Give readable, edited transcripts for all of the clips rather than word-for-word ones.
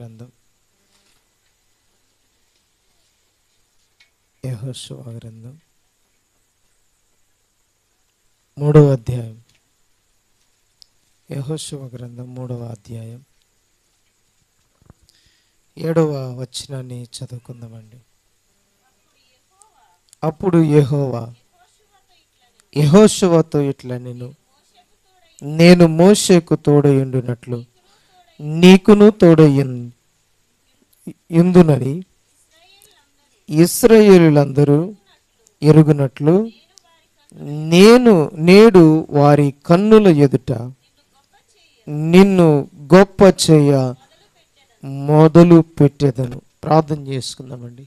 గ్రంథం యెహోషువ గ్రంథం 3వ అధ్యాయం. యెహోషువ గ్రంథం 3వ అధ్యాయం 7వ వచనాన్ని చదువుకుందామండి. అప్పుడు యెహోవా యెహోషువతో ఇట్లా నేను మోషేకు తోడయుండునట్లు నీకును తోడయుందునని ఇశ్రాయేలీయులందరూ ఎరుగునట్లు నేడు వారి కన్నుల ఎదుట నిన్ను గొప్ప చేయ మొదలు పెట్టేదను. ప్రార్థన చేసుకుందామండి.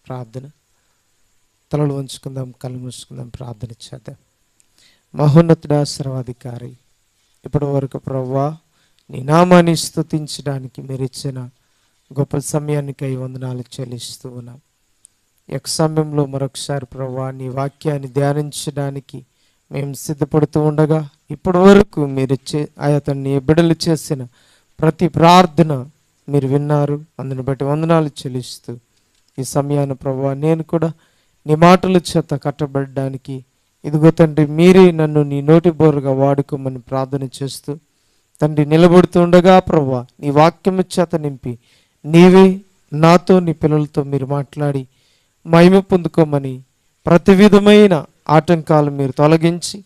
ప్రార్థన, తలలు వంచుకుందాం, కళ్ళు మూసుకుందాం, ప్రార్థన చేద్దాం. మహోన్నతుడా, సర్వాధికారి, ఇప్పటి వరకు ప్రభువా నీ నామాన్ని స్తుతించడానికి మీరు ఇచ్చిన గొప్ప సమయానికై వందనాలు చెల్లిస్తూ ఉన్నాం. ఈ సమయంలో మరొకసారి ప్రభువా నీ వాక్యాన్ని ధ్యానించడానికి మేము సిద్ధపడుతూ ఉండగా ఇప్పటి వరకు మీరు నీ బిడ్డలు చేసిన ప్రతి ప్రార్థన మీరు విన్నారు. అందుని బట్టి వందనాలు చెల్లిస్తూ ఈ సమయాన్ని ప్రభువా నేను కూడా నీ మాటల చేత కట్టబడడానికి ఇదిగో తండ్రి మీరే నన్ను నీ నోటి బోరుగా వాడుకోమని ప్రార్థన చేస్తూ తండ్రి నిలబడుతుండగా ప్రభువా నీ వాక్యము చేత నింపి నీవే నాతో నీ పిల్లలతో మీరు మాట్లాడి మహిమ పొందుకోమని ప్రతి విధమైన ఆటంకాలు మీరు తొలగించి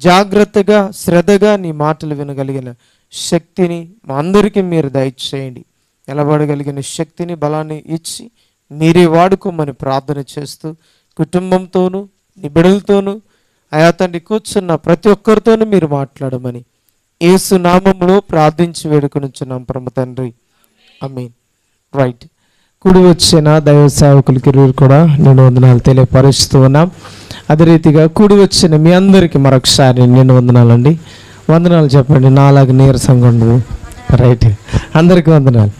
జాగ్రత్తగా శ్రద్ధగా నీ మాటలు వినగలిగిన శక్తిని మా అందరికీ మీరు దయచేయండి. నిలబడగలిగిన శక్తిని బలాన్ని ఇచ్చి మీరే వాడుకోమని ప్రార్థన చేస్తూ కుటుంబంతోనూ నీ బిడ్డలతోనూ ఆయా తండ్రి కూర్చున్న ప్రతి ఒక్కరితోనూ మీరు మాట్లాడమని యేసు నామములో ప్రార్థించి వేడుకొనుచున్నాం పరమ తండ్రి, ఆమేన్. రైట్, కూడి వచ్చిన దైవ సేవకులకి కూడా నేను వందనాలు తెలియపరుస్తూ ఉన్నాం. అదే రీతిగా కూడి వచ్చిన మీ అందరికీ మరొకసారి నేను వందనాలండి. వందనాలు చెప్పండి, నాలాగా నీరసంగా ఉండదు. రైట్, అందరికీ వందనాలు.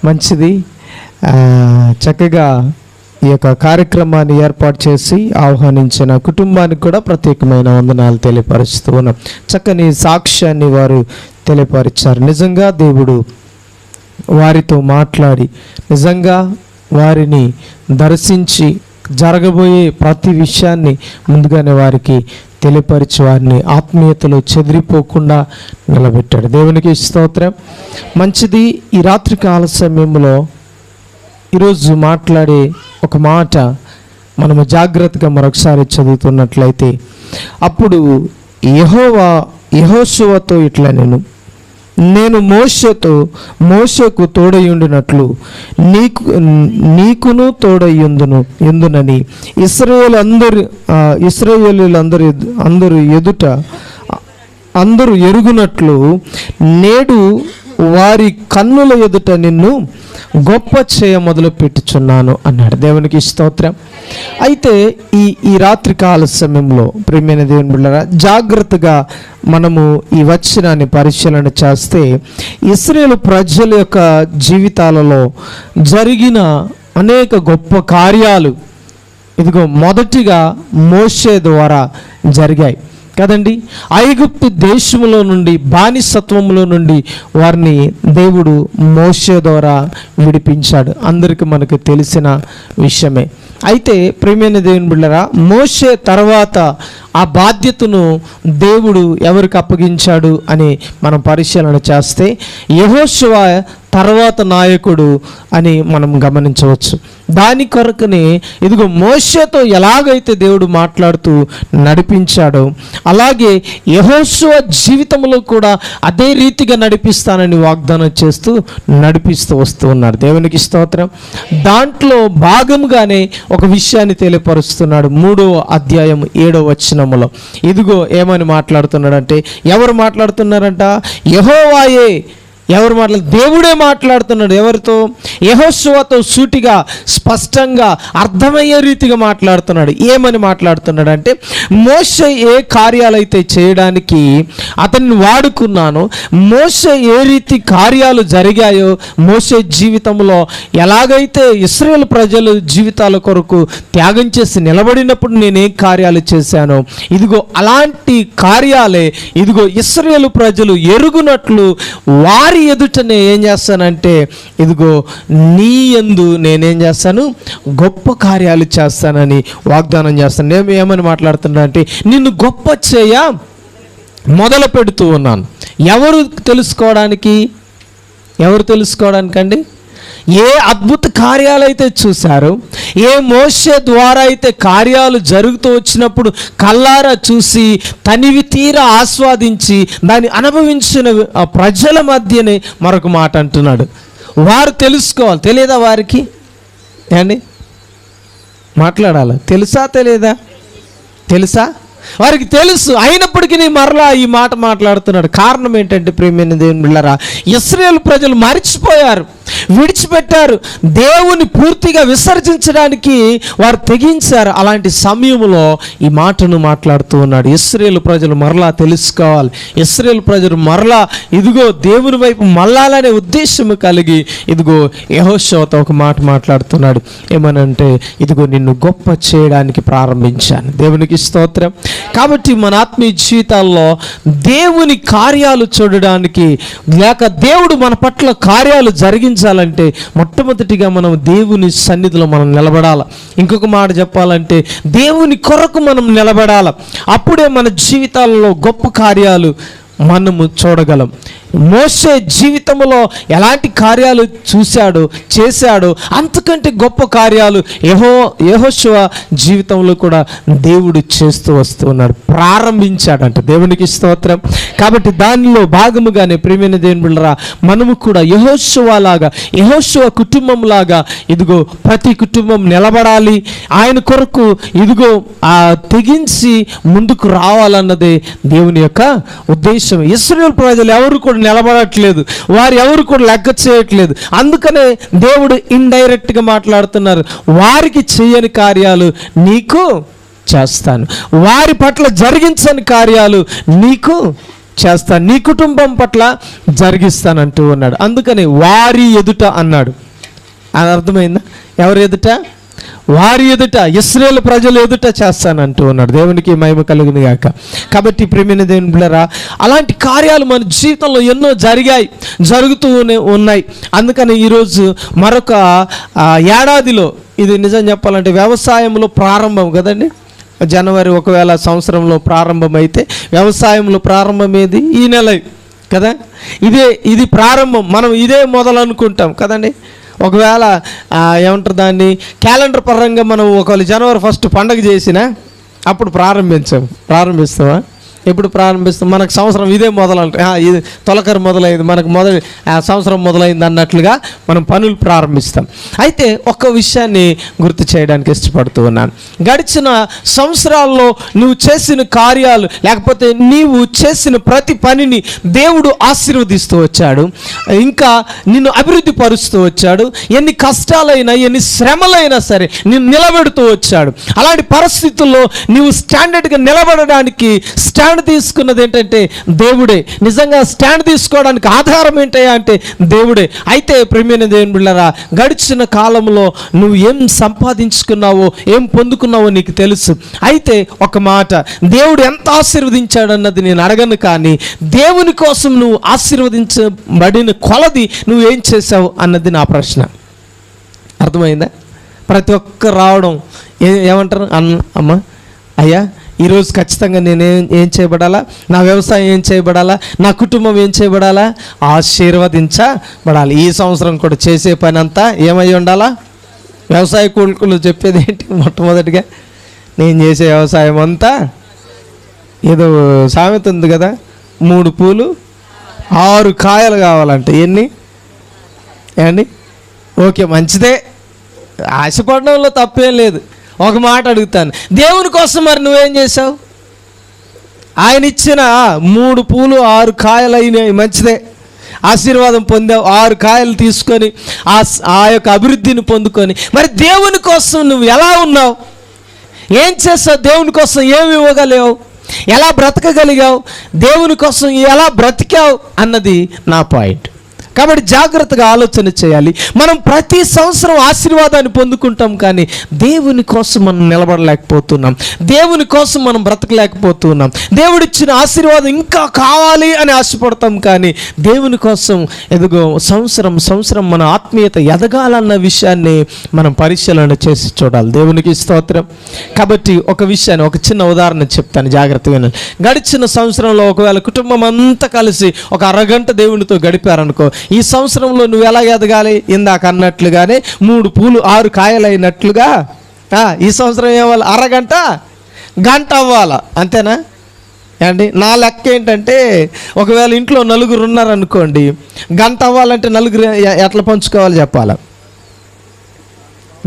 మంచిది. చక్కగా ఈ యొక్క కార్యక్రమాన్ని ఏర్పాటు చేసి ఆహ్వానించిన కుటుంబానికి కూడా ప్రత్యేకమైన వందనాలు తెలియపరుస్తూ ఉన్నాం. చక్కని సాక్ష్యాన్ని వారు తెలియపరిచారు. నిజంగా దేవుడు వారితో మాట్లాడి నిజంగా వారిని దర్శించి జరగబోయే ప్రతి విషయాన్ని ముందుగానే వారికి తెలియపరిచి వారిని ఆత్మీయతలో చెదిరిపోకుండా నిలబెట్టాడు. దేవునికి స్తోత్రం. మంచిది. ఈ రాత్రికాల సమయంలో ఈరోజు మాట్లాడే ఒక మాట మనము జాగ్రత్తగా మరొకసారి చదువుతున్నట్లయితే, అప్పుడు యెహోషువతో ఇట్లా నేను మోషేకు తోడయుండినట్లు నీకును తోడయుందునని ఇశ్రాయేలీయులందరూ ఎదుట అందరూ ఎరుగునట్లు నేడు వారి కన్నుల ఎదుట నిన్ను గొప్ప చేయ మొదలు పెట్టుచున్నాను అన్నాడు. దేవునికి స్తోత్రం. అయితే ఈ రాత్రి కాల సమయంలో ప్రియమైన దేవుని బిడ్డలారా జాగ్రత్తగా మనము ఈ వచనాన్ని పరిశీలన చేస్తే ఇశ్రాయేలు ప్రజల యొక్క జీవితాలలో జరిగిన అనేక గొప్ప కార్యాలు ఇదిగో మొదటిగా మోషే ద్వారా జరిగాయి కదండి. ఐగుప్తు దేశంలో నుండి బానిసత్వంలో నుండి వారిని దేవుడు మోషే ద్వారా విడిపించాడు. అందరికీ మనకు తెలిసిన విషయమే. అయితే ప్రియమైన దేవుని బిడ్డలారా మోషే తర్వాత ఆ బాధ్యతను దేవుడు ఎవరికి అప్పగించాడు అని మనం పరిశీలన చేస్తే యెహోషువ తర్వాత నాయకుడు అని మనం గమనించవచ్చు. దాని కొరకునే ఇదిగో మోషేతో ఎలాగైతే దేవుడు మాట్లాడుతూ నడిపించాడో అలాగే యెహోషువ జీవితంలో కూడా అదే రీతిగా నడిపిస్తానని వాగ్దానం చేస్తూ నడిపిస్తూ వస్తూ ఉన్నారు. దేవునికి స్తోత్రం. దాంట్లో భాగంగానే ఒక విషయాన్ని తెలియపరుస్తున్నాడు. 3వ అధ్యాయం 7వ వచనములో ఇదిగో ఏమని మాట్లాడుతున్నాడంటే, ఎవరు మాట్లాడుతున్నారంట? యెహోవాయే. ఎవరు దేవుడే మాట్లాడుతున్నాడు. ఎవరితో? యెహోషువతో సూటిగా స్పష్టంగా అర్థమయ్యే రీతిగా మాట్లాడుతున్నాడు. ఏమని మాట్లాడుతున్నాడు అంటే, మోషే ఏ కార్యాలైతే చేయడానికి అతన్ని వాడుకున్నానో, మోషే ఏ రీతి కార్యాలు జరిగాయో, మోషే జీవితంలో ఎలాగైతే ఇశ్రాయేలు ప్రజలు జీవితాల కొరకు త్యాగం చేసి నిలబడినప్పుడు నేనే కార్యాలు చేశానో ఇదిగో అలాంటి కార్యాలే ఇదిగో ఇశ్రాయేలు ప్రజలు ఎరుగునట్లు వారి వారి ఎదుటనే ఏం చేస్తానంటే ఇదిగో నీ యందు నేనేం చేస్తాను, గొప్ప కార్యాలు చేస్తానని వాగ్దానం చేస్తాను. నేను ఏమని మాట్లాడుతున్నా అంటే, నిన్ను గొప్ప చేయ మొదలు పెడుతూ ఉన్నాను. ఎవరు తెలుసుకోవడానికండి? ఏ అద్భుత కార్యాలు అయితే చూశారో, ఏ మోషే ద్వారా అయితే కార్యాలు జరుగుతూ వచ్చినప్పుడు కల్లారా చూసి తనివి తీరా ఆస్వాదించి దాన్ని అనుభవించిన ప్రజల మధ్యనే మరొక మాట అంటున్నాడు. వారు తెలుసుకోవాలి. తెలియదా వారికి? అండి మాట్లాడాలి. తెలియదా? తెలుసా? వారికి తెలుసు. అయినప్పటికీ మరలా ఈ మాట మాట్లాడుతున్నాడు. కారణం ఏంటంటే ప్రియమైన దేవుని బిడ్డలారా, ఇశ్రాయేలు ప్రజలు మరిచిపోయారు, విడిచిపెట్టారు. దేవుని పూర్తిగా విసర్జించడానికి వారు తెగించారు. అలాంటి సమయంలో ఈ మాటను మాట్లాడుతూ ఉన్నాడు. ఇశ్రాయేలు ప్రజలు మరలా తెలుసుకోవాలి. ఇశ్రాయేలు ప్రజలు మరలా ఇదిగో దేవుని వైపు మళ్ళాలనే ఉద్దేశం కలిగి ఇదిగో యెహోషువతో ఒక మాట మాట్లాడుతున్నాడు. ఏమనంటే, ఇదిగో నిన్ను గొప్ప చేయడానికి ప్రారంభించాను. దేవునికి స్తోత్రం. కాబట్టి మన ఆత్మీయ జీవితాల్లో దేవుని కార్యాలు చూడడానికి, లేక దేవుడు మన పట్ల కార్యాలు జరిగించాలంటే మొట్టమొదటిగా మనం దేవుని సన్నిధిలో మనం నిలబడాలి. ఇంకొక మాట చెప్పాలంటే, దేవుని కొరకు మనం నిలబడాలి. అప్పుడే మన జీవితాలలో గొప్ప కార్యాలు మనము చూడగలం. మోషే జీవితంలో ఎలాంటి కార్యాలు చేశాడో అంతకంటే గొప్ప కార్యాలు యెహోషువ జీవితంలో కూడా దేవుడు చేస్తూ వస్తూ ఉన్నాడు, ప్రారంభించాడంట. దేవునికి స్తోత్రం. కాబట్టి దానిలో భాగముగానే ప్రియమైన దేవుని బిడ్డలారా, మనము కూడా యెహోషువ కుటుంబం లాగా ఇదిగో ప్రతి కుటుంబం నిలబడాలి. ఆయన కొరకు ఇదిగో తెగించి ముందుకు రావాలన్నదే దేవుని యొక్క ఉద్దేశం. ఇశ్రాయేలు ప్రజలు ఎవరు కూడా నిలబడట్లేదు, వారు ఎవరు కూడా లెక్క చేయట్లేదు. అందుకనే దేవుడు ఇండైరెక్ట్గా మాట్లాడుతున్నారు. వారికి చేయని కార్యాలు నీకు చేస్తాను, వారి పట్ల జరిగించని కార్యాలు నీకు చేస్తాను, నీ కుటుంబం పట్ల జరిగిస్తానంటూ ఉన్నాడు. అందుకని వారి ఎదుట అన్నాడు. అది అర్థమైందా? ఎవరి ఎదుట? వారి ఎదుట, ఇశ్రాయేలు ప్రజల ఎదుట చేస్తానంటూ ఉన్నాడు. దేవునికి మహిమ కలుగును గాక. కాబట్టి ప్రియమైన దేవుని బిడ్డలారా, అలాంటి కార్యాలు మన జీవితంలో ఎన్నో జరుగుతూనే ఉన్నాయి. అందుకని ఈరోజు మరొక ఏడాదిలో, ఇది నిజం చెప్పాలంటే వ్యవసాయంలో ప్రారంభం కదండి. జనవరి ఒకవేళ సంవత్సరంలో ప్రారంభమైతే వ్యవసాయంలో ప్రారంభం ఏది? ఈ నెల కదా. ఇది ప్రారంభం. మనం ఇదే మొదలు అనుకుంటాం కదండి. ఒకవేళ ఏమంటారు దాన్ని, క్యాలెండర్ పరంగా మనం ఒకవేళ జనవరి 1 పండగ చేసినా అప్పుడు ప్రారంభిస్తామా? ఎప్పుడు ప్రారంభిస్తాం? మనకు సంవత్సరం ఇదే మొదలంటే ఇది తొలకరి మొదలైంది, మనకు సంవత్సరం మొదలైంది అన్నట్లుగా మనం పనులు ప్రారంభిస్తాం. అయితే ఒక్క విషయాన్ని గుర్తు చేయడానికి ఇష్టపడుతూ ఉన్నాను. గడిచిన సంవత్సరాల్లో నువ్వు చేసిన కార్యాలు, లేకపోతే నీవు చేసిన ప్రతి పనిని దేవుడు ఆశీర్వదిస్తూ వచ్చాడు, ఇంకా నిన్ను అభివృద్ధి పరుస్తూ వచ్చాడు. ఎన్ని కష్టాలైనా, ఎన్ని శ్రమలైనా సరే నిన్ను నిలబెడుతూ వచ్చాడు. అలాంటి పరిస్థితుల్లో నీవు స్టాండర్డ్గా నిలబడడానికి స్టాండ్ తీసుకున్నది ఏంటంటే దేవుడే. నిజంగా స్టాండ్ తీసుకోవడానికి ఆధారం ఏంటయ్యా అంటే దేవుడే. అయితే ప్రియమైన దేవుని బిడ్డలారా, గడిచిన కాలంలో నువ్వు ఏం సంపాదించుకున్నావో, ఏం పొందుకున్నావో నీకు తెలుసు. అయితే ఒక మాట, దేవుడు ఎంత ఆశీర్వదించాడన్నది నేను అడగను, కానీ దేవుని కోసం నువ్వు ఆశీర్వదించబడిన కొలది నువ్వు ఏం చేసావు అన్నది నా ప్రశ్న. అర్థమైందా? ప్రతి ఒక్కరు రావడం ఏమంటారు, అమ్మ అయ్యా ఈరోజు ఖచ్చితంగా నేను ఏం చేయబడాలా, నా వ్యవసాయం ఏం చేయబడాలా, నా కుటుంబం ఏం చేయబడాలా, ఆశీర్వదించబడాలి. ఈ సంవత్సరం కూడా చేసే పని అంతా ఏమై ఉండాలా? వ్యవసాయ కూలీలు చెప్పేది ఏంటి? మొట్టమొదటిగా నేను చేసే వ్యవసాయం అంతా, ఏదో సామెత ఉంది కదా, 3 పూలు 6 కాయలు కావాలంటే ఎన్ని ఏమండి? ఓకే, మంచిదే, ఆశపడడంలో తప్పేం లేదు. ఒక మాట అడుగుతాను, దేవుని కోసం మరి నువ్వేం చేసావు? ఆయన ఇచ్చిన 3 పూలు 6 కాయలు అయినాయి, మంచిదే, ఆశీర్వాదం పొందావు. 6 కాయలు తీసుకొని ఆ యొక్క అభివృద్ధిని పొందుకొని, మరి దేవుని కోసం నువ్వు ఎలా ఉన్నావు? ఏం చేస్తావు? దేవుని కోసం ఏమి ఇవ్వగలిగావు? ఎలా బ్రతకగలిగావు? దేవుని కోసం ఎలా బ్రతికావు అన్నది నా పాయింట్. కాబట్టి జాగ్రత్తగా ఆలోచన చేయాలి. మనం ప్రతి సంవత్సరం ఆశీర్వాదాన్ని పొందుకుంటాం, కానీ దేవుని కోసం మనం నిలబడలేకపోతున్నాం, దేవుని కోసం మనం బ్రతకలేకపోతున్నాం. దేవుడిచ్చిన ఆశీర్వాదం ఇంకా కావాలి అని ఆశపడతాం, కానీ దేవుని కోసం ఎదుగో సంవత్సరం మన ఆత్మీయత ఎదగాలన్న విషయాన్ని మనం పరిశీలన చేసి చూడాలి. దేవునికి స్తోత్రం. కాబట్టి ఒక విషయాన్ని, ఒక చిన్న ఉదాహరణ చెప్తాను, జాగ్రత్తగా వినండి. గడిచిన సంవత్సరంలో ఒకవేళ కుటుంబం అంతా కలిసి ఒక అరగంట దేవునితో గడిపారనుకో, ఈ సంవత్సరంలో నువ్వు ఎలా ఎదగాలి? ఇందాక అన్నట్లుగానే 3 పూలు 6 కాయలు అయినట్లుగా ఈ సంవత్సరం ఏమవ్వాలి? అరగంట గంట అవ్వాలా, అంతేనా అండి? నా లెక్క ఏంటంటే, ఒకవేళ ఇంట్లో 4 ఉన్నారనుకోండి, గంట అవ్వాలంటే 4 ఎట్లా పంచుకోవాలి చెప్పాలా?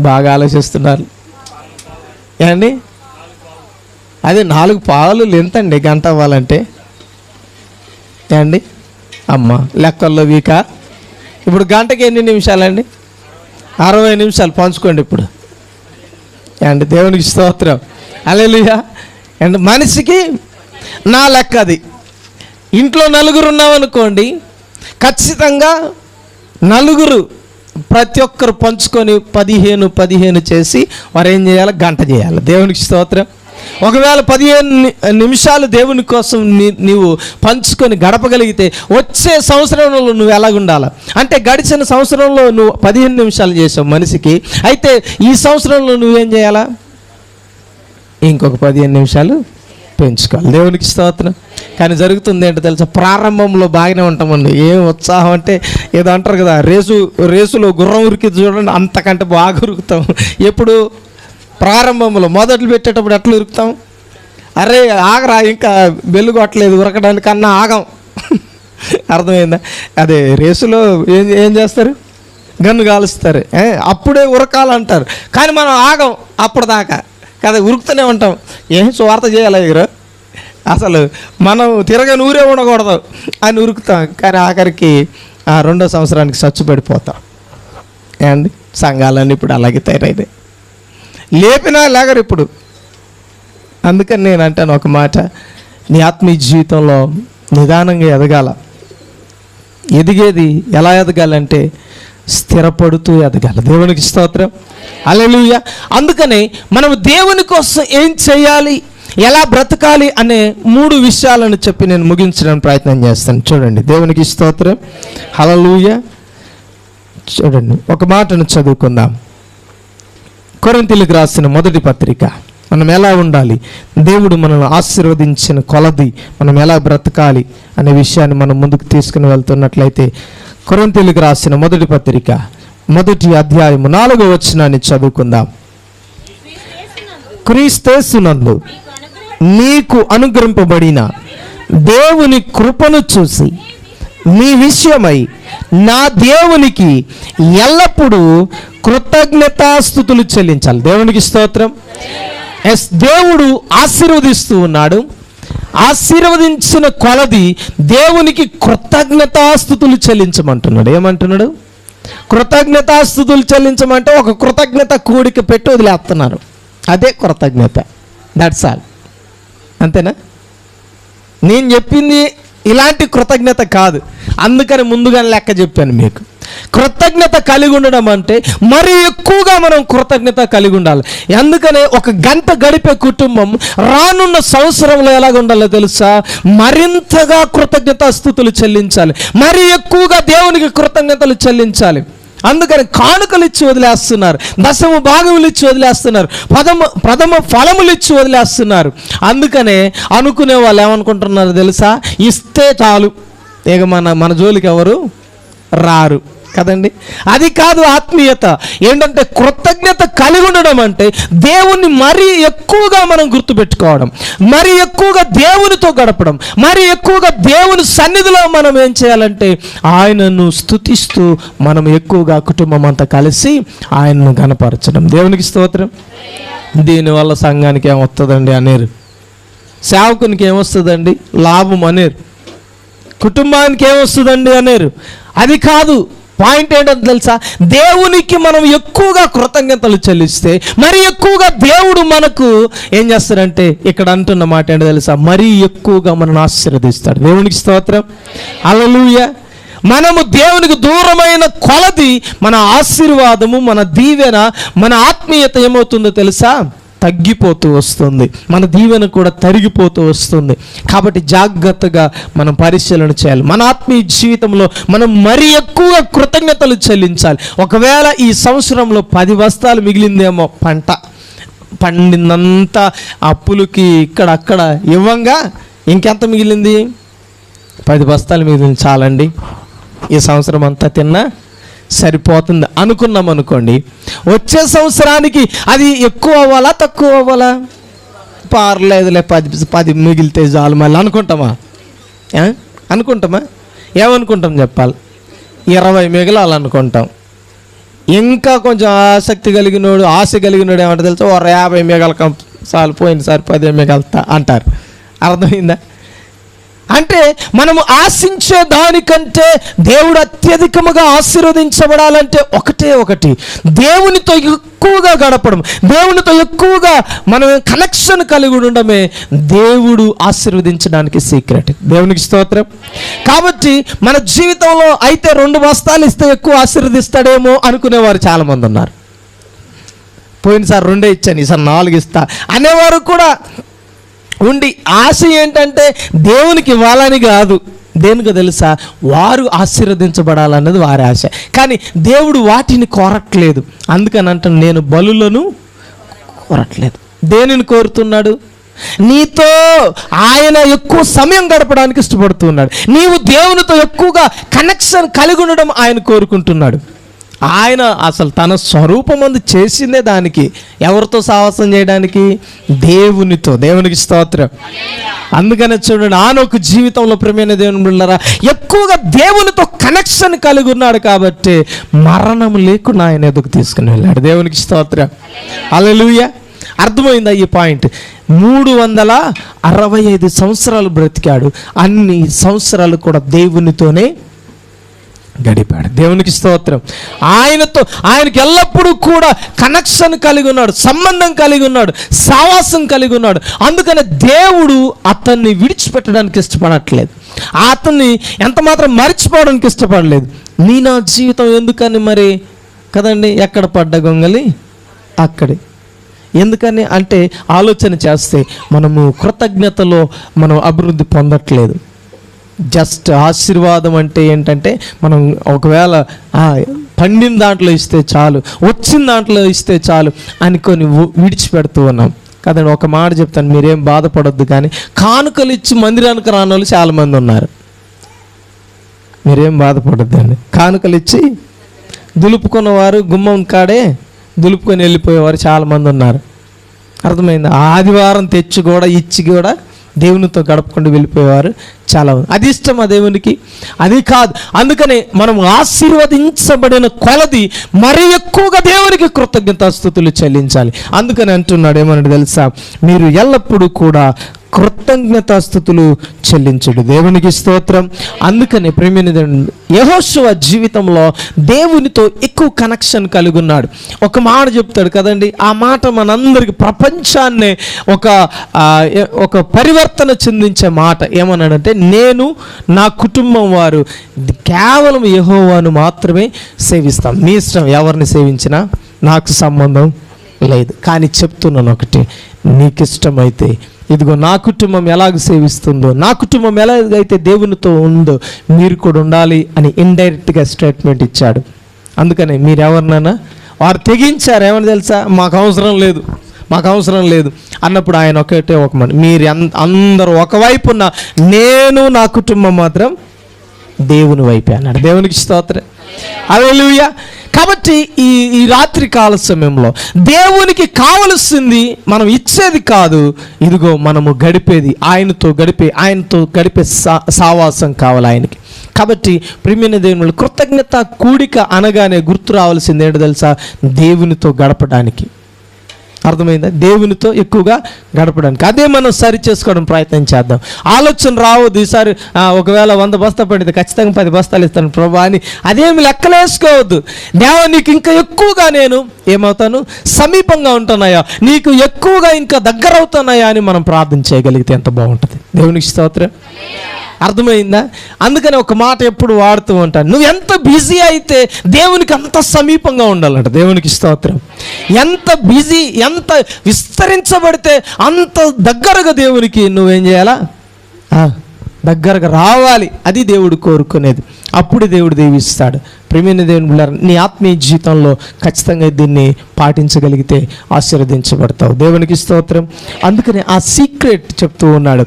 బాగా ఆలోచిస్తున్నారు ఏమండి? అదే 4 పాలు ఎంతండి గంట అవ్వాలంటే ఏమండి? అమ్మ లెక్కల్లో వీక. ఇప్పుడు గంటకి ఎన్ని నిమిషాలండి? 60 నిమిషాలు పంచుకోండి ఇప్పుడు. అండి దేవునికి స్తోత్రం. హల్లెలూయా. అండ్ మనిషికి నా లెక్క అది. ఇంట్లో 4 ఉన్నామనుకోండి, ఖచ్చితంగా 4 ప్రతి ఒక్కరు పంచుకొని 15 చేసి వారు ఏం చేయాలి? గంట చేయాలి. దేవునికి స్తోత్రం. ఒకవేళ 15 నిమిషాలు దేవుని కోసం నీవు పంచుకొని గడపగలిగితే వచ్చే సంవత్సరంలో నువ్వు ఎలాగుండాలి అంటే, గడిచిన సంవత్సరంలో నువ్వు 15 నిమిషాలు చేసావు మనిషికి, అయితే ఈ సంవత్సరంలో నువ్వేం చేయాలా? ఇంకొక 15 నిమిషాలు పెంచుకోవాలి. దేవునికి స్తోత్రం. కానీ జరుగుతుంది ఏంటో తెలుసా? ప్రారంభంలో బాగానే ఉంటామండి, ఏం ఉత్సాహం అంటే ఏదో అంటారు కదా, రేసులో గుర్రం ఉరికి చూడండి, అంతకంటే బాగా ఉరుకుతాం. ఎప్పుడు? ప్రారంభంలో మొదట్లు పెట్టేటప్పుడు ఎట్లా ఉరుకుతాం? అరే ఆగరా, ఇంకా బెల్లు కొట్టలేదు ఉరకడానికి అన్నా ఆగం. అర్థమైందా? అదే రేసులో ఏం చేస్తారు? గన్ను కాలుస్తారు, అప్పుడే ఉరకాలంటారు. కానీ మనం ఆగం అప్పటిదాకా కదా, ఉరుకుతూనే ఉంటాం. ఏం స్వార్థ చేయాలి ఎగురు, అసలు మనం తిరగని ఊరే ఉండకూడదు అని ఉరుకుతాం. కానీ ఆఖరికి 2వ సంవత్సరానికి చచ్చుపడిపోతాం. ఏమండి? సంఘాలన్నీ ఇప్పుడు అలాగే తయారైనాయి, లేపినా లేగరు ఇప్పుడు. అందుకని నేను అంటాను ఒక మాట, నీ ఆత్మీయ జీవితంలో నిదానంగా ఎదగాల. ఎదిగేది ఎలా ఎదగాలంటే స్థిరపడుతూ ఎదగాలి. దేవునికి స్తోత్రం. హల్లెలూయా. అందుకనే మనం దేవుని కోసం ఏం చేయాలి, ఎలా బ్రతకాలి అనే 3 విషయాలను చెప్పి నేను ముగించడానికి ప్రయత్నం చేస్తాను. చూడండి, దేవునికి స్తోత్రం. హల్లెలూయా. చూడండి, ఒక మాటను చదువుకుందాం. కొరింథీయులకు రాసిన మొదటి పత్రిక. మనం ఎలా ఉండాలి, దేవుడు మనల్ని ఆశీర్వదించిన కొలది మనం ఎలా బ్రతకాలి అనే విషయాన్ని మనం ముందుకు తీసుకుని వెళ్తున్నట్లయితే, కొరింథీయులకు రాసిన మొదటి పత్రిక 1వ అధ్యాయము 4వ వచనాన్ని చదువుకుందాం. క్రీస్తునందు నీకు అనుగ్రహింపబడిన దేవుని కృపను చూసి మీ విషయమై నా దేవునికి ఎల్లప్పుడూ కృతజ్ఞతాస్తుతులు చెల్లించాలి. దేవునికి స్తోత్రం. దేవుడు ఆశీర్వదిస్తూ ఉన్నాడు. ఆశీర్వదించిన కొలది దేవునికి కృతజ్ఞతాస్తుతులు చెల్లించమంటున్నాడు. ఏమంటున్నాడు? కృతజ్ఞతాస్తుతులు చెల్లించమంటే ఒక కృతజ్ఞత కూడిక పెట్టి వదిలేస్తున్నారు. అదే కృతజ్ఞత. That's all. అంతేనా? నేను చెప్పింది ఇలాంటి కృతజ్ఞత కాదు, అందుకని ముందుగానే లెక్క చెప్పాను మీకు. కృతజ్ఞత కలిగి ఉండడం అంటే మరి ఎక్కువగా మనం కృతజ్ఞత కలిగి ఉండాలి. అందుకనే ఒక గంట గడిపే కుటుంబం రానున్న సంవత్సరంలో ఎలాగ ఉండాలో తెలుసా? మరింతగా కృతజ్ఞతాస్తుతులు చెల్లించాలి, మరి ఎక్కువగా దేవునికి కృతజ్ఞతలు చెల్లించాలి. అందుకని కానుకలు ఇచ్చి వదిలేస్తున్నారు, దశమ భాగములు ఇచ్చి వదిలేస్తున్నారు, ప్రథమ ఫలములు ఇచ్చి వదిలేస్తున్నారు. అందుకనే అనుకునే వాళ్ళు ఏమనుకుంటున్నారు తెలుసా? ఇస్తే చాలు, ఇక మన జోలికి ఎవరు రారు కదండి. అది కాదు ఆత్మీయత. ఏంటంటే కృతజ్ఞత కలిగి ఉండడం అంటే దేవుణ్ణి మరీ ఎక్కువగా మనం గుర్తుపెట్టుకోవడం, మరీ ఎక్కువగా దేవునితో గడపడం, మరీ ఎక్కువగా దేవుని సన్నిధిలో మనం ఏం చేయాలంటే ఆయనను స్తుతిస్తూ మనం ఎక్కువగా కుటుంబం అంతా కలిసి ఆయనను గణపరచడం. దేవునికి స్తోత్రం. దీనివల్ల సంఘానికి ఏమొస్తుందండి అనేరు, సేవకునికి ఏమొస్తుందండి లాభం అనేరు, కుటుంబానికి ఏమొస్తుందండి అనేరు. అది కాదు. పాయింట్ ఏంటో తెలుసా? దేవునికి మనం ఎక్కువగా కృతజ్ఞతలు చెల్లిస్తే మరి ఎక్కువగా దేవుడు మనకు ఏం చేస్తాడంటే, ఇక్కడ అంటున్న మాట ఏంటో తెలుసా? మరీ ఎక్కువగా మనల్ని ఆశీర్వదిస్తాడు. దేవునికి స్తోత్రం. హల్లెలూయా. మనము దేవునికి దూరమైన కొలది మన ఆశీర్వాదము, మన దీవెన, మన ఆత్మీయత ఏమవుతుందో తెలుసా? తగ్గిపోతూ వస్తుంది. మన దీవెన కూడా తరిగిపోతూ వస్తుంది. కాబట్టి జాగ్రత్తగా మనం పరిశీలన చేయాలి. మన ఆత్మీయ జీవితంలో మనం మరీ ఎక్కువగా కృతజ్ఞతలు చెల్లించాలి. ఒకవేళ ఈ సంవత్సరంలో 10 బస్తాలు మిగిలిందేమో, పండిందంతా అప్పులకి ఇక్కడ అక్కడ ఇవ్వంగా ఇంకెంత మిగిలింది? 10 బస్తాలు మిగిలింది, చాలండి, ఈ సంవత్సరం అంతా తిన్నా సరిపోతుంది అనుకున్నాం అనుకోండి. వచ్చే సంవత్సరానికి అది ఎక్కువ అవ్వాలా తక్కువ అవ్వాలా? పర్లేదులే, 10 మిగిలితే చాలు మళ్ళీ అనుకుంటామా? అనుకుంటామా? ఏమనుకుంటాం చెప్పాలి? 20 మిగలాలనుకుంటాం. ఇంకా కొంచెం ఆసక్తి కలిగినోడు, ఆశ కలిగినోడు ఏమంటే తెలుసా? 50 మిగలక చాలు, పోయినసారి 10 మిగలుతా అంటారు. అర్థమైందా? అంటే మనము ఆశించే దానికంటే దేవుడు అత్యధికముగా ఆశీర్వదించబడాలంటే ఒకటి, దేవునితో ఎక్కువగా గడపడం, దేవునితో ఎక్కువగా మనం కనెక్షన్ కలిగి ఉండడమే దేవుడు ఆశీర్వదించడానికి సీక్రెట్. దేవునికి స్తోత్రం. కాబట్టి మన జీవితంలో అయితే 2 బస్తాలు ఇస్తే ఎక్కువ ఆశీర్వదిస్తాడేమో అనుకునేవారు చాలామంది ఉన్నారు. పోయినసారి 2 ఇచ్చాను, ఈసారి 4 ఇస్తా అనేవారు కూడా ఉండి, ఆశ ఏంటంటే దేవునికి ఇవ్వాలని కాదు. దేనికో తెలుసా? వారు ఆశీర్వదించబడాలన్నది వారి ఆశ. కానీ దేవుడు వాటిని కోరట్లేదు. అందుకని అంటాను, నేను బలులను కోరట్లేదు. దేనిని కోరుతున్నాడు? నీతో ఆయన ఎక్కువ సమయం గడపడానికి ఇష్టపడుతున్నాడు. నీవు దేవునితో ఎక్కువగా కనెక్షన్ కలిగి ఉండడం ఆయన కోరుకుంటున్నాడు. ఆయన అసలు తన స్వరూపమందు చేసిందే దానికి. ఎవరితో సావాసం చేయడానికి? దేవునితో. దేవునికి స్తోత్రం. అందుకనే చూడండి, ఆనోకు జీవితంలో ప్రియమైన దేవుని బిడ్డలారా ఎక్కువగా దేవునితో కనెక్షన్ కలిగి ఉన్నాడు కాబట్టి మరణం లేకుండా ఆయన ఎదుగు తీసుకుని వెళ్ళాడు. దేవునికి స్తోత్రం. హల్లెలూయా. అర్థమైందా ఈ పాయింట్? 365 సంవత్సరాలు బ్రతికాడు. అన్ని సంవత్సరాలు కూడా దేవునితోనే గడిపాడు. దేవునికి స్తోత్రం. ఆయనకి ఎల్లప్పుడూ కూడా కనెక్షన్ కలిగి ఉన్నాడు, సంబంధం కలిగి ఉన్నాడు, సావాసం కలిగి ఉన్నాడు. అందుకని దేవుడు అతన్ని విడిచిపెట్టడానికి ఇష్టపడట్లేదు, అతన్ని ఎంత మాత్రం మర్చిపోవడానికి ఇష్టపడలేదు. నా జీవితం ఎందుకని మరి కదండి, ఎక్కడ పడ్డ గొంగలి అక్కడే. ఎందుకని అంటే ఆలోచన చేస్తే మనము కృతజ్ఞతలో మనం అభివృద్ధి పొందట్లేదు. జస్ట్ ఆశీర్వాదం అంటే ఏంటంటే మనం ఒకవేళ పండిన దాంట్లో ఇస్తే చాలు, వచ్చిన దాంట్లో ఇస్తే చాలు అనుకొని విడిచిపెడుతూ ఉన్నాం కదండి. ఒక మాట చెప్తాను, మీరేం బాధపడొద్దు. కానీ కానుకలు ఇచ్చి మందిరానికి రాని వాళ్ళు చాలామంది ఉన్నారు. మీరేం బాధపడొద్దండి. కానుకలు ఇచ్చి దులుపుకున్నవారు గుమ్మం కాడే దులుపుకొని వెళ్ళిపోయేవారు చాలామంది ఉన్నారు. అర్థమైంది? ఆదివారం తెచ్చి కూడా ఇచ్చి కూడా దేవునితో గడపకుండా వెళ్ళిపోయేవారు చాలా. అది ఇష్టమా దేవునికి? అది కాదు. అందుకనే మనం ఆశీర్వదించబడిన కొలది మరి ఎక్కువగా దేవునికి కృతజ్ఞతాస్తుతులు చెల్లించాలి. అందుకని అంటున్నాడు, ఏమన్నాడు తెలుసా? మీరు ఎల్లప్పుడూ కూడా కృతజ్ఞతాస్తుతులు చెల్లించుడు. దేవునికి స్తోత్రం. అందుకని ప్రియమైన యెహోషువ జీవితంలో దేవునితో ఎక్కువ కనెక్షన్ కలిగి ఉన్నాడు. ఒక మాట చెప్తాడు కదండి, ఆ మాట మనందరికి ప్రపంచాన్నే ఒక పరివర్తన చెందించే మాట. ఏమన్నాడంటే, నేను నా కుటుంబం వారు కేవలం యెహోవాను మాత్రమే సేవిస్తాం. మీ ఇష్టం, ఎవరిని సేవించినా నాకు సంబంధం లేదు. కానీ చెప్తున్నాను ఒకటి, నీకు ఇష్టమైతే ఇదిగో నా కుటుంబం ఎలాగ సేవిస్తుందో, నా కుటుంబం ఎలాగైతే దేవునితో ఉందో మీరు కూడా ఉండాలి అని ఇండైరెక్ట్గా స్టేట్మెంట్ ఇచ్చాడు. అందుకని మీరు ఎవరినైనా వారు తెగించారు, ఏమని తెలుసా? మాకు అవసరం లేదు అన్నప్పుడు ఆయన ఒకటే ఒక మాట, మీరు అందరూ ఒకవైపు ఉన్న నేను నా కుటుంబం మాత్రం దేవుని వైపే అన్నాడు. దేవునికి స్తోత్రం. హల్లెలూయా. కాబట్టి ఈ రాత్రి కాల సమయంలో దేవునికి కావలసింది మనం ఇచ్చేది కాదు, ఇదిగో మనము గడిపేది ఆయనతో గడిపే సావాసం కావాలి ఆయనకి. కాబట్టి ప్రియమైన దేవుని కృతజ్ఞత కూడిక అనగానే గుర్తు రావాల్సింది ఏంటో తెలుసా? దేవునితో గడపడానికి. అర్థమైందా? దేవునితో ఎక్కువగా గడపడానికి. అదే మనం సరి చేసుకోవడం ప్రయత్నం చేద్దాం. ఆలోచన రావద్దు ఈసారి ఒకవేళ 100 బస్తా పడితే ఖచ్చితంగా 10 బస్తాలు ఇస్తాను ప్రభా అని అదేమి లెక్కలేసుకోవద్దు. దేవా నీకు ఇంకా ఎక్కువగా నేను ఏమవుతాను, సమీపంగా ఉంటున్నాయా, నీకు ఎక్కువగా ఇంకా దగ్గర అవుతున్నాయా అని మనం ప్రార్థన చేయగలిగితే ఎంత బాగుంటుంది. దేవునికి స్తోత్రం. అర్థమైందా? అందుకని ఒక మాట ఎప్పుడు వాడుతూ ఉంటాను, నువ్వు ఎంత బిజీ అయితే దేవునికి అంత సమీపంగా ఉండాలంట. దేవునికి స్తోత్రం. ఎంత బిజీ, ఎంత విస్తరించబడితే అంత దగ్గరగా దేవునికి నువ్వేం చేయాలా? దగ్గరగా రావాలి. అది దేవుడు కోరుకునేది. అప్పుడు దేవుడు దీవిస్తాడు. ప్రియమైన దేవుని బిడ్డలారా, నీ ఆత్మీయ జీవితంలో ఖచ్చితంగా దీన్ని పాటించగలిగితే ఆశీర్వదించబడతావు. దేవునికి స్తోత్రం. అందుకని ఆ సీక్రెట్ చెప్తూ ఉన్నాడు,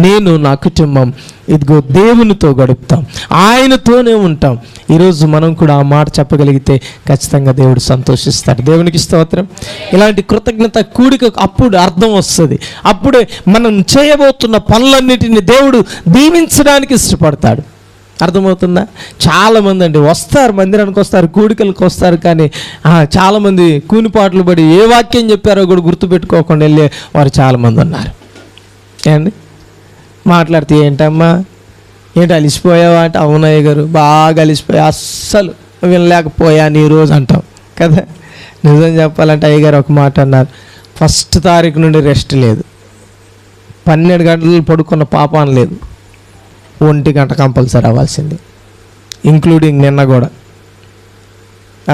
నేను నా కుటుంబం ఇదిగో దేవునితో గడుపుతాం, ఆయనతోనే ఉంటాం. ఈరోజు మనం కూడా ఆ మాట చెప్పగలిగితే ఖచ్చితంగా దేవుడు సంతోషిస్తాడు. దేవునికి స్తోత్రం. ఇలాంటి కృతజ్ఞత కూడిక అప్పుడు అర్థం వస్తుంది. అప్పుడే మనం చేయబోతున్న పనులన్నిటిని దేవుడు దీవించడానికి ఇష్టపడతాడు. అర్థమవుతుందా? చాలామంది అండి వస్తారు, మందిరానికి వస్తారు, కూడికలకు వస్తారు, కానీ చాలామంది కూనిపాట్లు పడి ఏ వాక్యం చెప్పారో కూడా గుర్తుపెట్టుకోకుండా వెళ్ళే వారు చాలామంది ఉన్నారు. ఏండి మాట్లాడితే, ఏంటమ్మా ఏంటి అలిసిపోయావా అంటే, అవునయ్య గారు బాగా అలిసిపోయా, అస్సలు వినలేకపోయాను ఈరోజు అంటాం కదా. నిజం చెప్పాలంటే అయ్యగారు ఒక మాట అన్నారు, 1 తారీఖు నుండి రెస్ట్ లేదు, 12 గంటలు పడుకున్న పాపం లేదు, 1 గంట కంపల్సరీ అవ్వాల్సింది, ఇంక్లూడింగ్ నిన్న కూడా.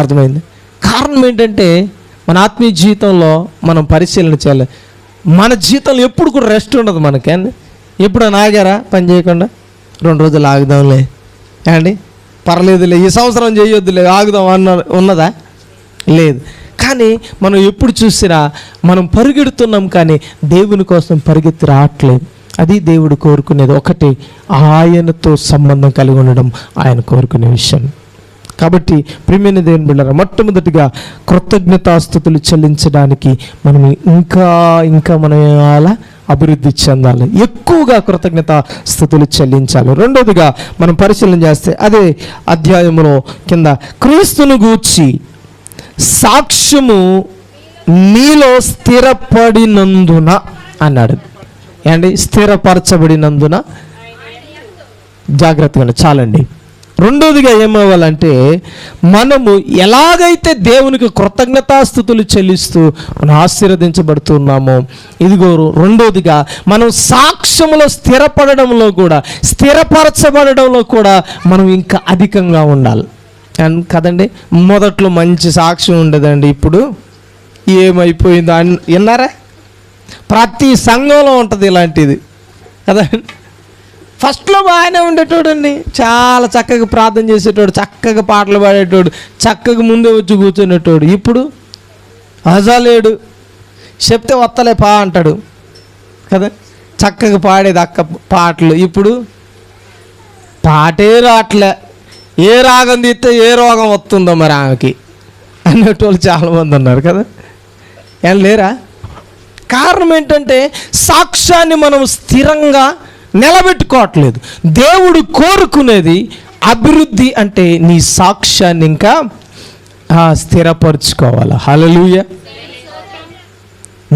అర్థమైంది? కారణం ఏంటంటే మన ఆత్మీయ జీవితంలో మనం పరిశీలన చేయాలి. మన జీవితంలో ఎప్పుడు కూడా రెస్ట్ ఉండదు మనకి. ఎప్పుడు ఆగారా పని చేయకుండా? 2 రోజులు ఆగుదాంలే అండి, పర్లేదులే, ఈ సంవత్సరం చేయొద్దులే, ఆగుదాం ఉన్నదా? లేదు. కానీ మనం ఎప్పుడు చూసినా మనం పరిగెడుతున్నాం, కానీ దేవుని కోసం పరిగెత్తి రావట్లేదు. అది దేవుడు కోరుకునేది. ఒకటి, ఆయనతో సంబంధం కలిగి ఉండడం ఆయన కోరుకునే విషయం. కాబట్టి ప్రియమైన దేవుని బిడ్డలారా, మొట్టమొదటిగా కృతజ్ఞతాస్తుతులు చెల్లించడానికి మనం ఇంకా మనం అలా అభివృద్ధి చెందాలి, ఎక్కువగా కృతజ్ఞతాస్తుతులు చెల్లించాలి. రెండోదిగా మనం పరిశీలన చేస్తే అదే అధ్యాయంలో కింద, క్రీస్తును గూర్చి సాక్ష్యము నీలో స్థిరపడినందున అన్నాడు. ఏండి? స్థిరపరచబడినందున. జాగ్రత్తగా చాలండి. రెండోదిగా ఏమవ్వాలంటే, మనము ఎలాగైతే దేవునికి కృతజ్ఞతాస్తుతులు చెల్లిస్తూ మనం ఆశీర్వదించబడుతున్నామో, ఇదిగో రెండోదిగా మనం సాక్ష్యములో స్థిరపడడంలో కూడా, స్థిరపరచబడడంలో కూడా మనం ఇంకా అధికంగా ఉండాలి కదండి. మొదట్లో మంచి సాక్ష్యం ఉండదండి, ఇప్పుడు ఏమైపోయిందో విన్నారా? ప్రతి సంఘంలో ఉంటుంది ఇలాంటిది కదా. ఫస్ట్లో బాగానే ఉండేటోడండి, చాలా చక్కగా ప్రార్థన చేసేటోడు, చక్కగా పాటలు పాడేటోడు, చక్కగా ముందే వచ్చి కూర్చునేటోడు. ఇప్పుడు అజలేడు, చెప్తే వత్తలే పా అంటాడు కదా. చక్కగా పాడేది అక్క పాటలు, ఇప్పుడు పాటే రాట్లే, ఏ రాగం తీస్తే ఏ రోగం వస్తుందో మరి ఆమెకి అనేటోళ్ళు చాలామంది ఉన్నారు కదా. ఏం లేరా? కారణం ఏంటంటే సాక్ష్యాన్ని మనం స్థిరంగా నిలబెట్టుకోవట్లేదు. దేవుడు కోరుకునేది అభివృద్ధి అంటే నీ సాక్ష్యాన్ని ఇంకా స్థిరపరచుకోవాలి. హల్లెలూయా.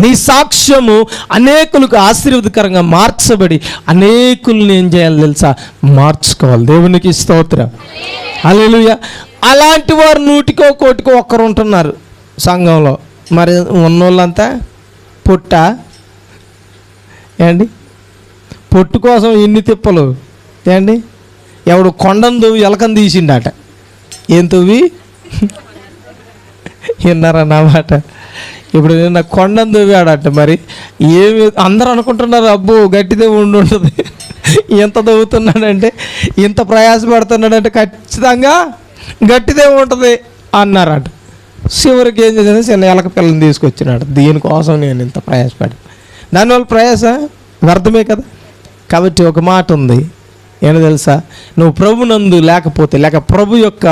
నీ సాక్ష్యము అనేకులకు ఆశీర్వాదకరంగా మార్చబడి అనేకుల్ని ఏం చేయాలి తెలుసా? మార్చుకోవాలి. దేవునికి స్తోత్రం. హల్లెలూయా. అలాంటి వారు 100కో 1 ఒక్కరు ఉంటున్నారు సంఘంలో. మరి ఉన్నోళ్ళంతా పొట్ట ఏండి, పొట్టు కోసం ఎన్ని తిప్పలు ఏండి. ఎవడు కొండను తవ్వి ఎలకని తీసిండట. ఏం తవ్వి విన్నారా నా మాట? ఇప్పుడు నిన్న కొండను తవ్వాడట. మరి ఏమి అందరూ అనుకుంటున్నారు, అబ్బో గట్టిదే ఉంటుంది, ఎంత తవ్వుతున్నాడంటే, ఇంత ప్రయాసపడుతున్నాడంటే ఖచ్చితంగా గట్టిదే ఉంటుంది అన్నారట. చివరికి ఏం చేశాను, చిన్న ఎలక పిల్లని తీసుకొచ్చినాడు. దీనికోసం నేను ఇంత ప్రయాసపడి, దానివల్ల ప్రయాస వ్యర్థమే కదా. కాబట్టి ఒక మాట ఉంది, ఏంటో తెలుసా? నువ్వు ప్రభునందు లేకపోతే, లేక ప్రభు యొక్క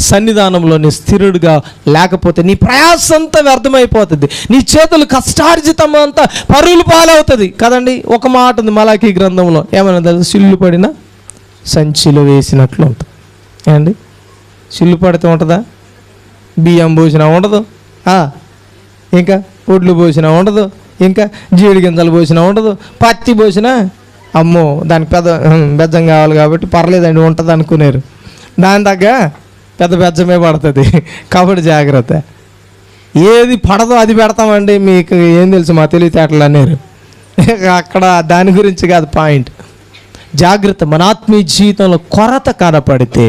సన్నిధానంలో నీ స్థిరుడుగా లేకపోతే నీ ప్రయాస అంతా వ్యర్థమైపోతుంది. నీ చేతులు కష్టార్జితం అంతా పరువులు పాలవుతుంది కదండి. ఒక మాట ఉంది మలాకీ గ్రంథంలో, ఏమైనా తెలుసు? సిల్లు పడిన సంచిలో వేసినట్లు ఉంటుంది. ఏమండి? సిల్లు పడితే ఉంటుందా? బియ్యం పోసినా ఉండదు, ఇంకా ఒడ్లు పోసినా ఉండదు, ఇంకా జీడి గింజలు పోసినా ఉండదు, పత్తి పోసినా అమ్మో దానికి బెజ్జం కావాలి కాబట్టి పర్లేదండి ఉంటుంది అనుకునేరు. దాని తగ్గ పెద్ద బెజ్జమే పడుతుంది. కాబట్టి జాగ్రత్త. ఏది పడదో అది పెడతామండి, మీకు ఏం తెలుసు మా తెలివితేటలు అనేరు. అక్కడ దాని గురించి కాదు పాయింట్. జాగ్రత్త. మన ఆత్మీయ జీవితంలో కొరత కనపడితే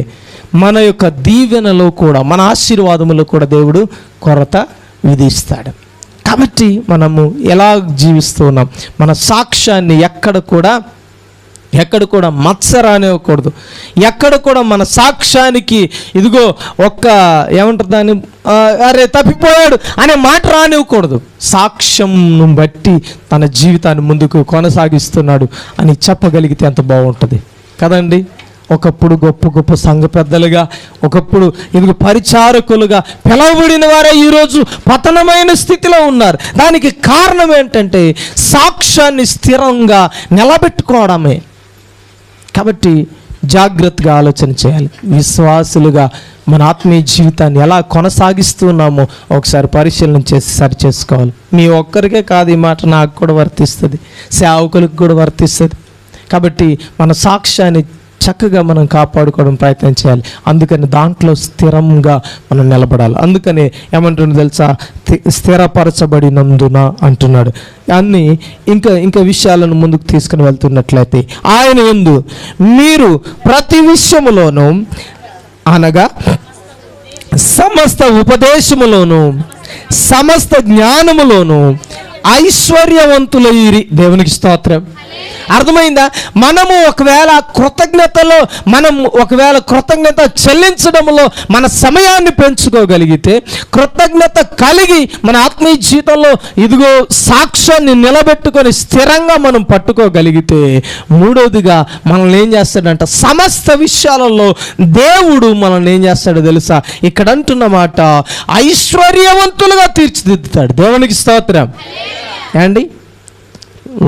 మన యొక్క దీవెనలో కూడా, మన ఆశీర్వాదములో కూడా దేవుడు కొరత విధిస్తాడు. కాబట్టి మనము ఎలా జీవిస్తున్నాం, మన సాక్ష్యాన్ని ఎక్కడ కూడా మత్స రానివ్వకూడదు. ఎక్కడ కూడా మన సాక్ష్యానికి ఇదిగో ఏమంటారు దాన్ని, అరే తప్పిపోయాడు అనే మాట రానివ్వకూడదు. సాక్ష్యంను బట్టి తన జీవితాన్ని ముందుకు కొనసాగిస్తున్నాడు అని చెప్పగలిగితే ఎంత బాగుంటుంది కదండి. ఒకప్పుడు గొప్ప గొప్ప సంఘ పెద్దలుగా, ఒకప్పుడు ఇదిగో పరిచారకులుగా పిలవబడిన వారే ఈరోజు పతనమైన స్థితిలో ఉన్నారు. దానికి కారణం ఏంటంటే సాక్ష్యాన్ని స్థిరంగా నిలబెట్టుకోవడమే. కాబట్టి జాగ్రత్తగా ఆలోచన చేయాలి. విశ్వాసులుగా మన ఆత్మీయ జీవితాన్ని ఎలా కొనసాగిస్తున్నామో ఒకసారి పరిశీలన చేసి సరి చేసుకోవాలి. మీ ఒక్కరికే కాదు, ఈ మాట నాకు కూడా వర్తిస్తుంది, సేవకులకు కూడా వర్తిస్తుంది. కాబట్టి మన సాక్ష్యాన్ని చక్కగా మనం కాపాడుకోవడం ప్రయత్నం చేయాలి. అందుకని దాంట్లో స్థిరంగా మనం నిలబడాలి. అందుకని ఏమంటున్నా తెలుసా, స్థిరపరచబడినందున అంటున్నాడు. అన్నీ ఇంకా విషయాలను ముందుకు తీసుకుని వెళ్తున్నట్లయితే, ఆయన యందు మీరు ప్రతి విషయములోనూ, అనగా సమస్త ఉపదేశములోను సమస్త జ్ఞానములోను ఐశ్వర్యవంతులైరి. దేవునికి స్తోత్రం. అర్థమైందా? మనము ఒకవేళ కృతజ్ఞత చెల్లించడంలో మన సమయాన్ని పెంచుకోగలిగితే, కృతజ్ఞత కలిగి మన ఆత్మీయ జీవితంలో ఇదిగో సాక్ష్యాన్ని నిలబెట్టుకొని స్థిరంగా మనం పట్టుకోగలిగితే, మూడోదిగా మనల్ని ఏం చేస్తాడంట, సమస్త విషయాలలో దేవుడు మనల్ని ఏం చేస్తాడో తెలుసా, ఇక్కడ అంటున్నమాట ఐశ్వర్యవంతులుగా తీర్చిదిద్దుతాడు. దేవునికి స్తోత్రం. ఏండి,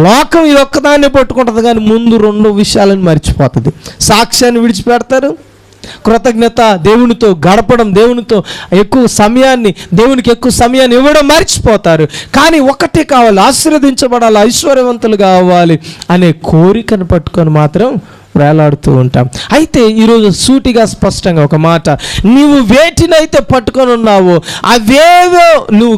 లోకం ఈ ఒక్కదాన్ని పట్టుకుంటుంది కానీ ముందు రెండు విషయాలను మర్చిపోతుంది. సాక్ష్యాన్ని విడిచిపెడతారు, కృతజ్ఞత, దేవునితో గడపడం, దేవునికి ఎక్కువ సమయాన్ని ఇవ్వడం మర్చిపోతారు. కానీ ఒకటే కావాలి, ఆశీర్వదించబడాలి, ఐశ్వర్యవంతులు కావాలి అనే కోరికను పట్టుకొని మాత్రం వేలాడుతూ ఉంటాం. అయితే ఈరోజు సూటిగా స్పష్టంగా ఒక మాట, నీవు వేటినైతే పట్టుకొని ఉన్నావో అవేవో నువ్వు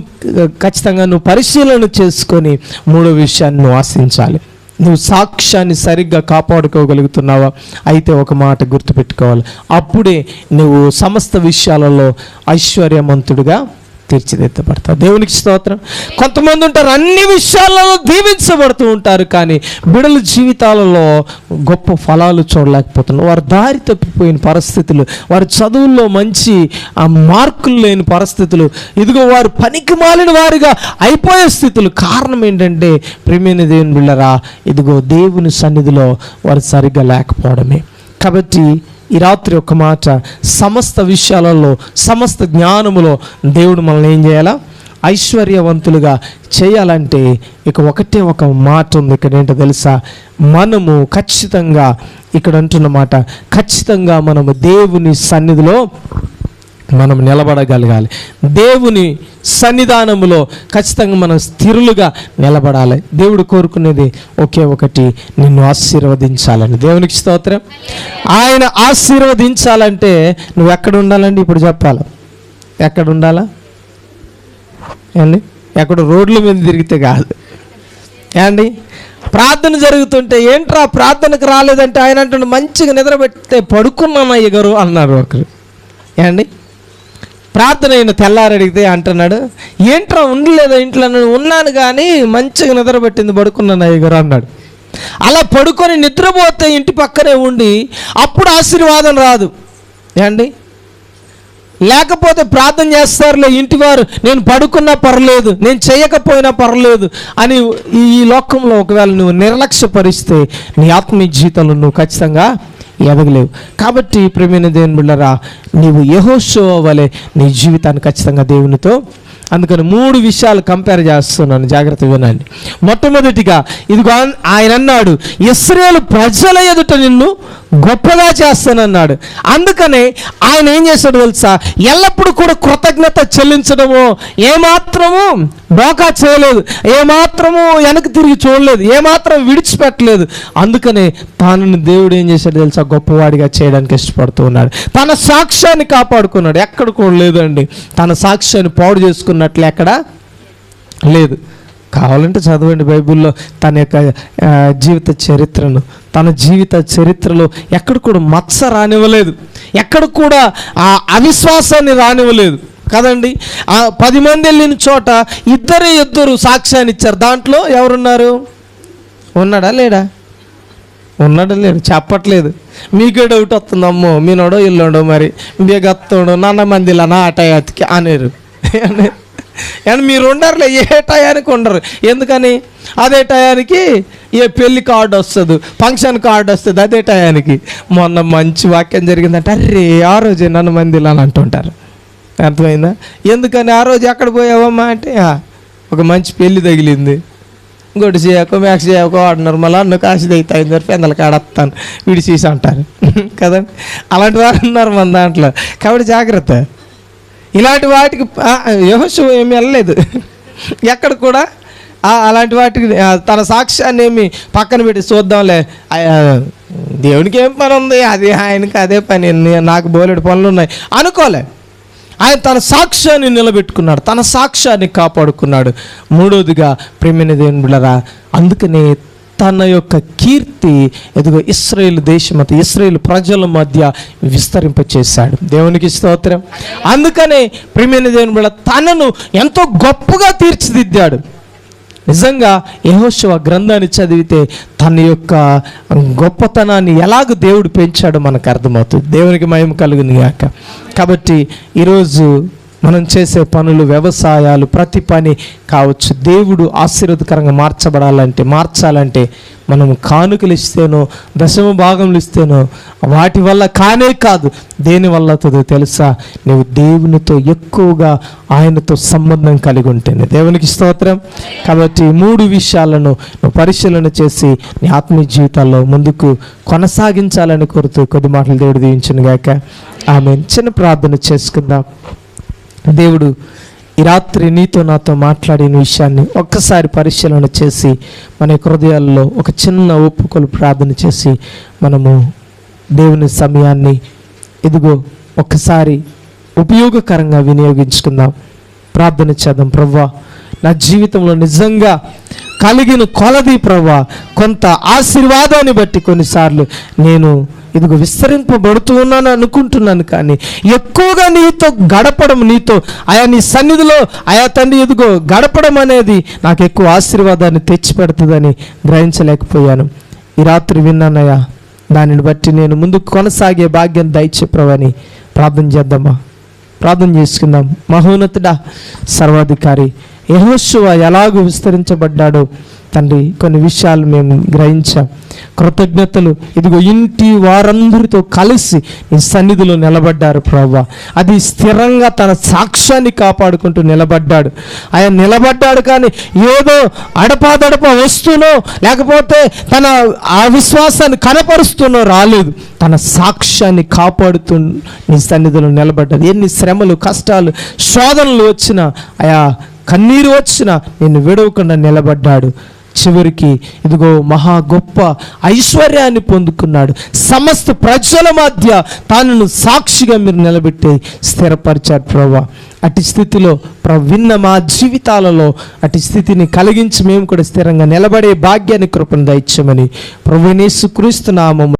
ఖచ్చితంగా పరిశీలన చేసుకొని మూడో విషయాన్ని నువ్వు ఆశించాలి. నువ్వు సాక్ష్యాన్ని సరిగ్గా కాపాడుకోగలుగుతున్నావా? అయితే ఒక మాట గుర్తుపెట్టుకోవాలి, అప్పుడే నువ్వు సమస్త విషయాలలో ఐశ్వర్యవంతుడిగా తీర్చిదిద్దబడతావు. దేవునికి స్తోత్రం. కొంతమంది ఉంటారు అన్ని విషయాలలో దీవించబడుతూ ఉంటారు, కానీ బిడల జీవితాలలో గొప్ప ఫలాలు చూడలేకపోతున్నారు. వారు దారి తప్పిపోయిన పరిస్థితులు, వారి చదువుల్లో మంచి మార్కులు లేని పరిస్థితులు, ఇదిగో వారు పనికి మాలిన వారిగా అయిపోయే స్థితులు. కారణం ఏంటంటే ప్రియమైన దేవుని బిడ్డలారా, ఇదిగో దేవుని సన్నిధిలో వారు సరిగ్గా లేకపోవడమే. కాబట్టి ఈ రాత్రి ఒక మాట, సమస్త విషయాలలో సమస్త జ్ఞానములో దేవుడు మనల్ని ఏం చేయాలా, ఐశ్వర్యవంతులుగా చేయాలంటే ఇక ఒకటే ఒక మాట ఉంది. ఇక్కడ ఏంటో తెలుసా, మనము ఖచ్చితంగా ఇక్కడ అంటున్నమాట, ఖచ్చితంగా మనము దేవుని సన్నిధిలో మనం నిలబడగలగాలి. దేవుని సన్నిధానములో ఖచ్చితంగా మనం స్థిరులుగా నిలబడాలి. దేవుడు కోరుకునేది ఒకే ఒకటి, నిన్ను ఆశీర్వదించాలని. దేవునికి స్తోత్రం. ఆయన ఆశీర్వదించాలంటే నువ్వు ఎక్కడ ఉండాలండి? ఇప్పుడు చెప్పాలి, ఎక్కడ ఉండాలా అండి? ఎక్కడ రోడ్ల మీద తిరిగితే కాదు ఏండి. ప్రార్థన జరుగుతుంటే ఏంట్రా ప్రార్థనకు రాలేదంటే ఆయన అంటుండే, మంచిగా నిద్రపెడితే పడుకున్నాను అయ్యగారు అన్నారు ఒకరు. ఏండి, ప్రార్థన అయిన తెల్లారి అడిగితే అంటున్నాడు, ఏంట్రా ఉండలేదా ఇంట్లో? ఉన్నాను కానీ మంచిగా నిద్రపెట్టింది, పడుకున్నాను అయ్యగారు అన్నాడు. అలా పడుకొని నిద్రపోతే ఇంటి పక్కనే ఉండి అప్పుడు ఆశీర్వాదం రాదు ఏండి. లేకపోతే ప్రార్థన చేస్తారులే ఇంటివారు, నేను పడుకున్నా పర్లేదు, నేను చేయకపోయినా పర్లేదు అని ఈ లోకంలో ఒకవేళ నువ్వు నిర్లక్ష్యపరిస్తే నీ ఆత్మీయ జీవితంలో నువ్వు ఖచ్చితంగా ఎదగలేవు. కాబట్టి ప్రియమైన దేవుని బిడ్డలారా, నీవు యెహోషువ వలె నీ జీవితాన్ని ఖచ్చితంగా దేవునితో, అందుకని 3 విషయాలు కంపేర్ చేస్తున్నాను, జాగ్రత్తగా వినండి. మొట్టమొదటిగా ఇదిగో ఆయన అన్నాడు, ఇశ్రాయేలు ప్రజల ఎదుట నిన్ను గొప్పగా చేస్తానన్నాడు. అందుకనే ఆయన ఏం చేశాడు తెలుసా, ఎల్లప్పుడూ కూడా కృతజ్ఞత చెల్లించడము ఏమాత్రము డోకా చేయలేదు, ఏమాత్రము వెనక్కి తిరిగి చూడలేదు, ఏమాత్రం విడిచిపెట్టలేదు. అందుకనే తాను దేవుడు ఏం చేశాడు తెలుసా, గొప్పవాడిగా చేయడానికి ఇష్టపడుతూ ఉన్నాడు. తన సాక్ష్యాన్ని కాపాడుకున్నాడు. ఎక్కడ కూడా లేదండి తన సాక్ష్యాన్ని పాడు చేసుకున్నట్లు ఎక్కడ లేదు. కావాలంటే చదవండి బైబిల్లో తన యొక్క జీవిత చరిత్రను. తన జీవిత చరిత్రలో ఎక్కడ కూడా మత్స రానివ్వలేదు, ఎక్కడ కూడా ఆ అవిశ్వాసాన్ని రానివ్వలేదు కదండి. 10 మంది వెళ్ళిన చోట ఇద్దరు సాక్ష్యాన్ని ఇచ్చారు. దాంట్లో ఎవరున్నారు? ఉన్నాడా లేడా? ఉన్నాడా లేడు? చెప్పట్లేదు. మీకే డౌట్ వస్తుంది, అమ్మో మీనోడో ఇల్లుండో మరి బేగత్తోడో నాన్న మందిలా నా టయానికి అనేరు. అండ్ మీరు ఉండరులే, ఏ టయానికి ఉండరు. ఎందుకని? అదే టయానికి ఏ పెళ్లి కార్డు వస్తుంది, ఫంక్షన్ కార్డు వస్తుంది అదే టయానికి. మొన్న మంచి వాక్యం జరిగిందంటే అరే ఆ రోజే నన్ను మందిలా అని అంటుంటారు. అర్థమైందా? ఎందుకని? ఆ రోజు ఎక్కడ పోయావమ్మా అంటే ఒక మంచి పెళ్ళి తగిలింది, ఇంకోటి చేయకు మ్యాక్స్ చేయకు ఆడినారు, మళ్ళీ అన్ను కాసి అవుతాయి పెందలకి ఆడస్తాను విడిచేసి అంటారు కదండి. అలాంటి వారు ఉన్నారు మన దాంట్లో. కాబట్టి జాగ్రత్త. ఇలాంటి వాటికి యెహోషువ ఏమి వెళ్ళలేదు ఎక్కడ కూడా. అలాంటి వాటికి తన సాక్ష్యాన్ని ఏమి పక్కన పెట్టి చూద్దాంలే, దేవునికి ఏం పని ఉంది, అది ఆయనకి అదే పని, నాకు బోలెడు పనులు ఉన్నాయి అనుకోలే. ఆయన తన సాక్ష్యాన్ని నిలబెట్టుకున్నాడు, తన సాక్ష్యాన్ని కాపాడుకున్నాడు. మూడవదిగా ప్రియమైన దేవుని బిడ్డలారా, అందుకనే తన యొక్క కీర్తి ఎదుగో ఇశ్రాయేలు దేశం ఇశ్రాయేలు ప్రజల మధ్య విస్తరింపచేశాడు. దేవునికి స్తోత్రం. అందుకనే ప్రియమైన దేవుని బిడ్డ తనను ఎంతో గొప్పగా తీర్చిదిద్దాడు. నిజంగా యెహోషువ గ్రంథాన్ని చదివితే తన యొక్క గొప్పతనాన్ని ఎలాగ దేవుడు పెంచాడో మనకు అర్థమవుతుంది. దేవునికి మహిమ కలుగును గాక. కాబట్టి ఈరోజు మనం చేసే పనులు, వ్యవసాయాలు, ప్రతి పని కావచ్చు, దేవుడు ఆశీర్వాదకరంగా మార్చాలంటే మనం కానుకలు ఇస్తేనో దశమ భాగములు ఇస్తేనో వాటి వల్ల కానే కాదు. దేని వల్ల అవుతుందో తెలుసా? నువ్వు దేవునితో ఎక్కువగా ఆయనతో సంబంధం కలిగి ఉంటేనే. దేవునికి స్తోత్రం. కాబట్టి 3 విషయాలను నువ్వు పరిశీలన చేసి నీ ఆత్మీయ జీవితాల్లో ముందుకు కొనసాగించాలని కోరుతూ కొద్ది మాటలు దేవుడు దీవించును గాక. ఆమేన్. చిన్న ప్రార్థన చేసుకుందాం. దేవుడు ఈ రాత్రి నీతో నాతో మాట్లాడిన విషయాన్ని ఒక్కసారి పరిశీలన చేసి మన హృదయాల్లో ఒక చిన్న ఒప్పుకోలు ప్రార్థన చేసి మనము దేవుని సమయాన్ని ఇదిగో ఒక్కసారి ఉపయోగకరంగా వినియోగించుకుందాం. ప్రార్థన చేద్దాం. ప్రభువా, నా జీవితంలో నిజంగా కలిగిన కొలది ప్రభువా కొంత ఆశీర్వాదాన్ని బట్టి కొన్నిసార్లు నేను ఇదిగో విస్తరింపబడుతూ ఉన్నాను అనుకుంటున్నాను, కానీ ఎక్కువగా నీతో గడపడం, నీతో ఆయా నీ సన్నిధిలో ఆయా తండ్రి ఇదిగో గడపడం అనేది నాకు ఎక్కువ ఆశీర్వాదాన్ని తెచ్చిపెడుతుందని గ్రహించలేకపోయాను. ఈ రాత్రి విన్నానయ్యా, దానిని బట్టి నేను ముందుకు కొనసాగే భాగ్యం దయచేయని ప్రార్థన చేద్దామా? ప్రార్థన చేసుకుందాం. మహోన్నతుడా, సర్వాధికారి యెహోషువ ఎలాగూ విస్తరించబడ్డాడో తండ్రి కొన్ని విషయాలు మేము గ్రహించాం. కృతజ్ఞతలు. ఇదిగో ఇంటి వారందరితో కలిసి ఈ సన్నిధిలో నిలబడ్డారు ప్రభువా. అది స్థిరంగా తన సాక్ష్యాన్ని కాపాడుకుంటూ నిలబడ్డాడు. ఆయన నిలబడ్డాడు, కానీ ఏదో అడపాదడప వస్తూనో లేకపోతే తన అవిశ్వాసాన్ని కనపరుస్తూనో రాలేదు. తన సాక్ష్యాన్ని కాపాడుతూ నీ సన్నిధిలో నిలబడ్డాడు. ఎన్ని శ్రమలు, కష్టాలు, శోధనలు వచ్చినా, ఆయా కన్నీరు వచ్చినా నిన్ను విడవకుండా నిలబడ్డాడు. చివరికి ఇదిగో మహా గొప్ప ఐశ్వర్యాన్ని పొందుకున్నాడు. సమస్త ప్రజల మధ్య తాను సాక్షిగా మీరు నిలబెట్టి స్థిరపరిచారు ప్రభువా. అటు స్థితిలో విన్న మా జీవితాలలో అటు స్థితిని కలిగించి మేము కూడా స్థిరంగా నిలబడే భాగ్యాన్ని కృపను దయచేయమని ప్రభువైన యేసుక్రీస్తు నామములో